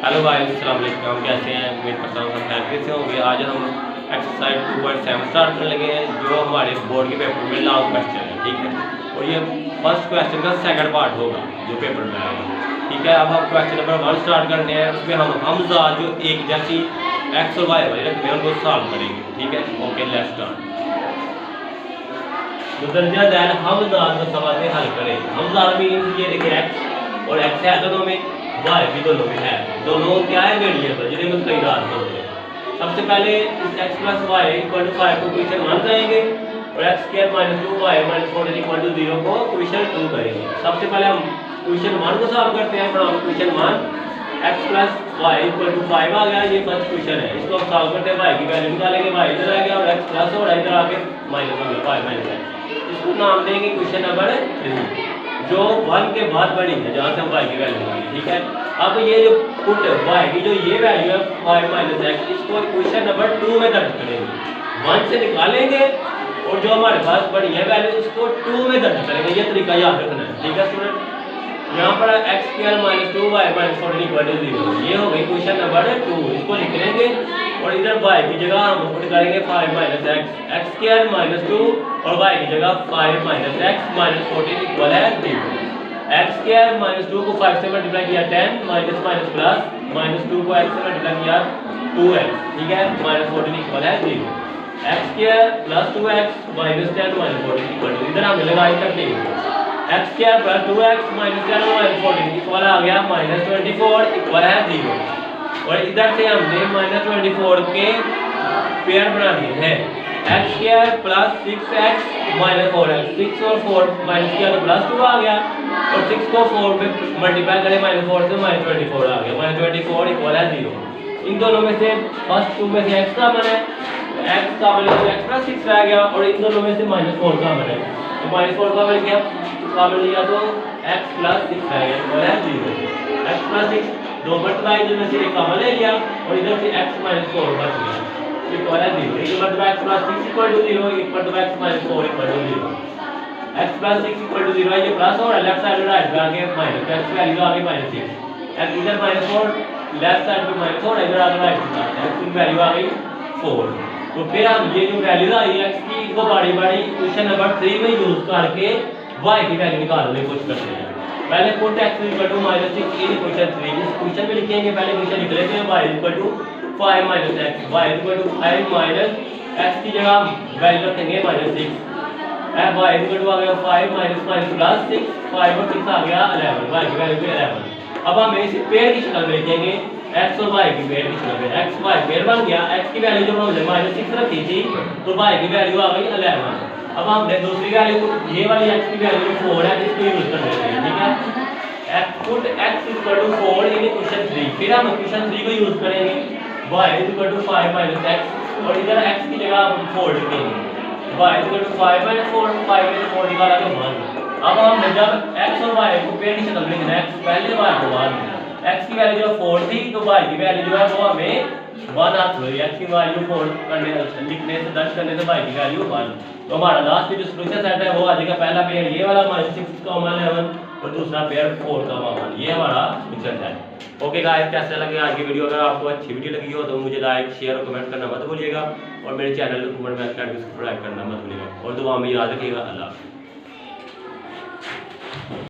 Hello guys, अस्सलाम वालेकुम। कैसे हैं? उम्मीद करता हूँ सब खैरियत से होंगे। आज हम एक्सरसाइज 2.7 स्टार्ट करने लगे हैं, जो हमारे बोर्ड के पेपर में लॉन्ग क्वेश्चन है। ठीक है, और ये फर्स्ट क्वेश्चन का सेकंड पार्ट होगा जो पेपर में आएगा। ठीक है, अब हम क्वेश्चन नंबर 1 स्टार्ट करने हैं। उसमें हम हमजा जो एक जैसी एक्स और वाई वाली रखते हैं उनको सॉल्व करेंगे। ठीक है, ओके लेट्स स्टार्ट। तो दर्जा दैल हमजा का सवाल हल करें। हमजा मीन्स ये देखिए एक्स और एक्स है दोनों में, वाई भी दोनों में है। दोनों क्या है? वेरिएबल जिन्हें हम कई रात बोलते हैं। सबसे पहले इस x plus y equal to 5 को क्वेश्चन 1 करेंगे और x square minus 2y minus 14 equal to 0 को क्वेश्चन 2 करेंगे। सबसे पहले हम क्वेश्चन 1 को सॉल्व करते हैं। From question 1 x plus y equal to 5 आ गया, ये फर्स्ट क्वेश्चन है। इसको हम सॉल्व करते हैं, y की वैल्यू निकालेंगे, y इधर आ गया और x प्लस और इधर आके माइनस हो गया 5 माइनस x। इसको नाम देंगे क्वेश्चन नंबर 3, जो 1 के बाद बड़ी है, जहाँ से हम y की वैल्यू निकालेंगे। ठीक है, अब ये जो पुट y की जो ये वैल्यू है 5 माइनस x, इसको क्वेश्चन नंबर 2 में दर्ज करेंगे। 1 से निकालेंगे और जो हमारे पास बड़ी है वैल्यू उसको 2 में दर्ज करेंगे। ये तरीका याद रखना है। ठीक है स्टूडेंट, यहाँ पर x square minus 2y minus 14 equal to 0, ये हो गई क्वेश्चन नंबर 2। इसको लिख लेंगे और इधर y की जगह हम पुट करेंगे 5 माइनस x स्क्वायर माइनस 2 और y की जगह 5 माइनस x माइनस 14 इक्वल है 0। x स्क्वायर माइनस 2 को 5 से मल्टीप्लाई किया 10 माइनस माइनस प्लस माइनस 2 को x से मल्टीप्लाई किया 2x। ठीक है, माइनस 14 इक्वल है 0। x square plus 2x minus 10 minus 14 equal to, इधर हमने लगाई करते हैं x square plus 2x minus 10 minus 14 equal आ गया माइनस 24 इक्वल है 0। और इधर से हमने माइनस 24 के पेयर बना दिए हैं। x square plus 6x minus 4x, 6 और 4 माइनस किया तो प्लस 2 आ गया और 6 को 4 पे मल्टीप्लाई करें माइनस 4 से माइनस 24 आ गया, माइनस 24 इक्वल है 0। इन दोनों में से फर्स्ट 2 में से x कॉमन है, x कॉमन है तो x प्लस 6 रह गया और इन दोनों में से माइनस 4 कॉमन है तो माइनस 4 कॉमन किया कॉमन लिया तो x प्लस 6 रह गया इक्वल है 0। x प्लस 6 दो मल्टीप्लाई इधर में से एक कॉमन ले लिया और इधर से x माइनस 4 बच गया इक्वल है 0। एक multiply x plus 6 equal to 0, एक multiply x minus 4 equal to 0। x plus 6 equal to 0 है, ये प्लस और लेफ्ट साइड में राइट में आगे माइनस, तो x वैल्यू आ गई माइनस 6। x इधर माइनस 4 लेफ्ट साइड पे माइनस 4 इधर आगे राइट में x की वैल्यू आ गई 4। तो फिर हम ये जो वैल्यू आई है x की, इसको बड़ी बड़ी क्वेश्चन नंबर 3 में यूज करके y की वैल्यू निकालने की कोशिश करते हैं। पहले put x equal to minus 6 in question 3, इस क्वेश्चन में लिखेंगे। पहले क्वेश्चन लिख लेते हैं y equal to 5 minus x, y equal to 5 minus x की जगह वैल्यू रखेंगे माइनस 6, y इक्वल टू आ गया 5 माइनस माइनस प्लस 6, 5 और 6 आ गया 11, y की वैल्यू 11। अब हम इसे पेयर की शक्ल में लिखेंगे, x और y की पेयर की शक्ल में। x y पेयर बन गया, x की वैल्यू जब हमने माइनस 6 रखी थी तो y की वैल्यू आ गई 11। अब हमने दूसरी वैल्यू ये वाली x की वैल्यू 4 है, इसको यूज कर लेते हैं। ठीक है, put x equal to 4 in question 3, फिर हम क्वेश्चन 3 को यूज करेंगे। y equal to 5 minus x और इधर x की जगह हम 4 लिखेंगे। y इक्वल टू 5 माइनस 4, 5 में से 4 निकाला तो 1। अब हमने जब x और y को पेयर की शक्ल में लिखना है, x पहले y को बाद x की वैल्यू जो 4 थी तो y की वैल्यू जो है वो हमें 1 आ गई। x की वैल्यू 4 करने लिखने से दर्ज करने से y की वैल्यू 1। तो हमारा लास्ट जो सॉल्यूशन सेट है वो आ जाएगा, पहला पेयर ये वाला माइनस 6 का 11 और दूसरा पेयर 4 का 1, ये हमारा सॉल्यूशन है। ओके गाइस, कैसे लगे आज की वीडियो? अगर आपको अच्छी वीडियो लगी हो तो मुझे लाइक शेयर और कमेंट करना मत भूलिएगा और मेरे चैनल को कमेंट में सब्सक्राइब करना मत भूलिएगा और दुआ में याद रखिएगा। अल्लाह।